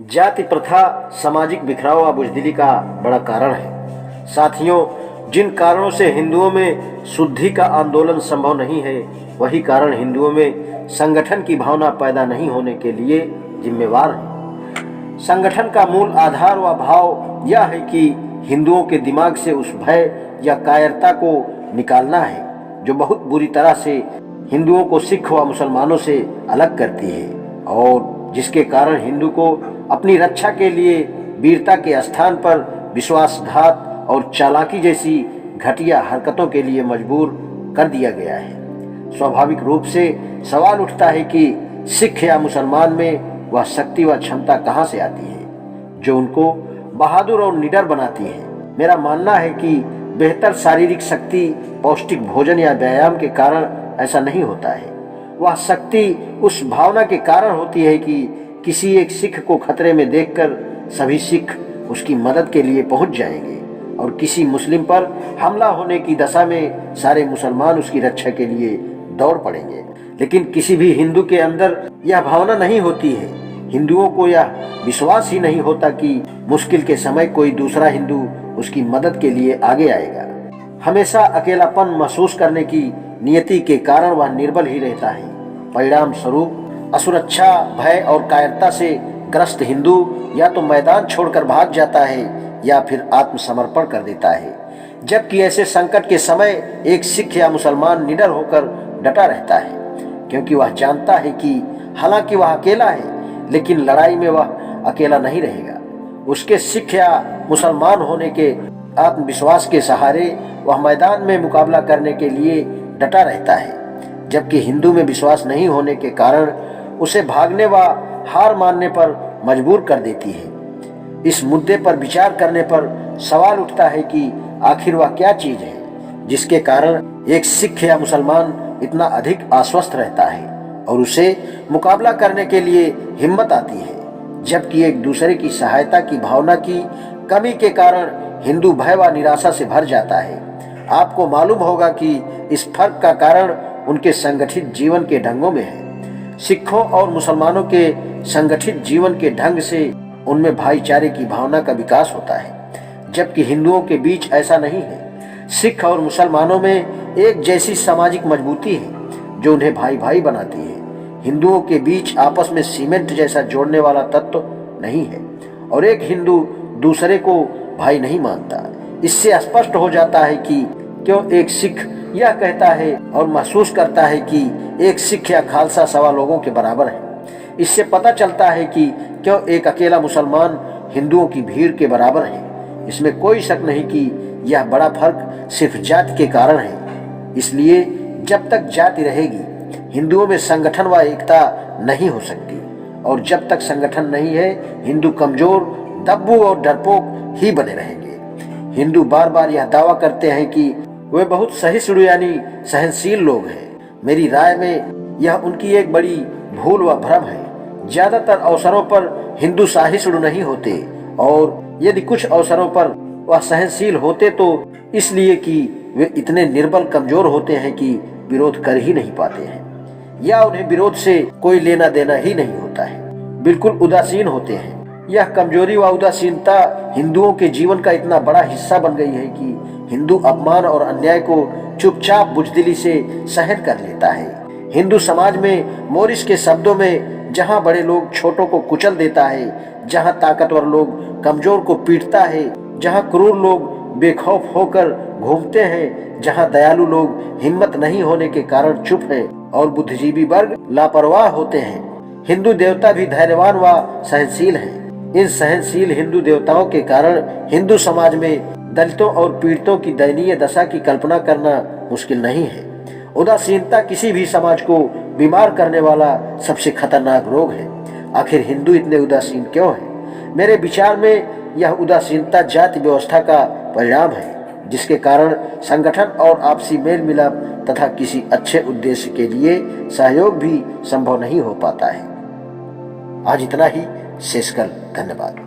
जाति प्रथा सामाजिक बिखराव व बुजदिली का बड़ा कारण है। साथियों, जिन कारणों से हिंदुओं में शुद्धि का आंदोलन संभव नहीं है, वही कारण हिंदुओं में संगठन की भावना पैदा नहीं होने के लिए जिम्मेवार है। संगठन का मूल आधार व भाव यह है कि हिंदुओं के दिमाग से उस भय या कायरता को निकालना है जो बहुत बुरी तरह से हिंदुओं को सिख व मुसलमानों से अलग करती है और जिसके कारण हिंदू को अपनी रक्षा के लिए वीरता के स्थान पर विश्वासघात और चालाकी जैसी घटिया हरकतों के लिए मजबूर कर दिया गया है। स्वाभाविक रूप से सवाल उठता है कि सिख या मुसलमान में वह शक्ति व क्षमता कहाँ से आती है जो उनको बहादुर और निडर बनाती है। मेरा मानना है कि बेहतर शारीरिक शक्ति पौष्टिक भोजन या व्यायाम के कारण ऐसा नहीं होता है। वह शक्ति उस भावना के कारण होती है कि किसी एक सिख को खतरे में देखकर सभी सिख उसकी मदद के लिए पहुंच जाएंगे और किसी मुस्लिम पर हमला होने की दशा में सारे मुसलमान उसकी रक्षा के लिए दौड़ पड़ेंगे। लेकिन किसी भी हिंदू के अंदर यह भावना नहीं होती है। हिंदुओं को यह विश्वास ही नहीं होता कि मुश्किल के समय कोई दूसरा हिंदू उसकी मदद के लिए आगे आएगा। हमेशा अकेलापन महसूस करने की नियति के कारण वह निर्बल ही रहता है। परिणाम स्वरूप असुरक्षा, भय और कायरता से ग्रस्त हिंदू या तो मैदान छोड़कर भाग जाता है या फिर आत्मसमर्पण कर देता है। जबकि ऐसे संकट के समय एक सिख या मुसलमान निडर होकर डटा रहता है, क्योंकि वह जानता है कि हालांकि वह अकेला है लेकिन लड़ाई में वह अकेला नहीं रहेगा। उसके सिख या मुसलमान होने के आत्मविश्वास के सहारे वह मैदान में मुकाबला करने के लिए डटा रहता है, जबकि हिंदू में विश्वास नहीं होने के कारण उसे भागने व हार मानने पर मजबूर कर देती है। इस मुद्दे पर विचार करने पर सवाल उठता है कि आखिर वह क्या चीज है जिसके कारण एक सिख या मुसलमान इतना अधिक आश्वस्त रहता है और उसे मुकाबला करने के लिए हिम्मत आती है, जबकि एक दूसरे की सहायता की भावना की कमी के कारण हिंदू भय व निराशा से भर जाता है। आपको मालूम होगा कि इस फर्क का कारण उनके संगठित जीवन के ढंगों में है। सिखों और मुसलमानों के संगठित जीवन के ढंग से उनमें भाईचारे की भावना का विकास होता है, जबकि हिंदुओं के बीच ऐसा नहीं है। सिख और मुसलमानों में एक जैसी सामाजिक मजबूती है जो उन्हें भाई भाई बनाती है। हिंदुओं के बीच आपस में सीमेंट जैसा जोड़ने वाला तत्व नहीं है और एक हिंदू दूसरे को भाई नहीं मानता। इससे स्पष्ट हो जाता है कि क्यों एक सिख यह कहता है और महसूस करता है कि एक सिख या खालसा सवा लोगों के बराबर है। इससे पता चलता है कि क्यों एक अकेला मुसलमान हिंदुओं की भीड़ के बराबर है। इसमें कोई शक नहीं कि यह बड़ा फर्क सिर्फ जाति के कारण है। इसलिए जब तक जाति रहेगी हिंदुओं में संगठन व एकता नहीं हो सकती और जब तक संगठन नहीं है हिंदू कमजोर, दब्बू और डरपोक ही बने रहेंगे। हिंदू बार बार यह दावा करते हैं कि वे बहुत सहिष्णु यानी सहनशील लोग हैं। मेरी राय में यह उनकी एक बड़ी भूल व भ्रम है। ज्यादातर अवसरों पर हिंदू सहिष्णु नहीं होते और यदि कुछ अवसरों पर वह सहनशील होते तो इसलिए कि वे इतने निर्बल कमजोर होते हैं कि विरोध कर ही नहीं पाते हैं या उन्हें विरोध से कोई लेना देना ही नहीं होता है। बिल्कुल उदासीन होते हैं। यह कमजोरी व उदासीनता हिंदुओं के जीवन का इतना बड़ा हिस्सा बन गई है कि हिंदू अपमान और अन्याय को चुपचाप बुजदिली से सहन कर लेता है। हिंदू समाज में मोरिस के शब्दों में जहां बड़े लोग छोटों को कुचल देता है, जहां ताकतवर लोग कमजोर को पीटता है, जहां क्रूर लोग बेखौफ होकर घूमते हैं, जहां दयालु लोग हिम्मत नहीं होने के कारण चुप है और बुद्धिजीवी वर्ग लापरवाह होते हैं, हिंदू देवता भी धैर्यवान व सहनशील हैं। इन सहनशील हिंदू देवताओं के कारण हिंदू समाज में दलितों और पीड़ितों की दयनीय दशा की कल्पना करना मुश्किल नहीं है। उदासीनता किसी भी समाज को बीमार करने वाला सबसे खतरनाक रोग है। आखिर हिंदू इतने उदासीन क्यों हैं? मेरे विचार में यह उदासीनता जाति व्यवस्था का परिणाम है, जिसके कारण संगठन और आपसी मेल मिलाप तथा किसी अच्छे उद्देश्य के लिए सहयोग भी संभव नहीं हो पाता है। आज इतना ही। शेषकल। धन्यवाद।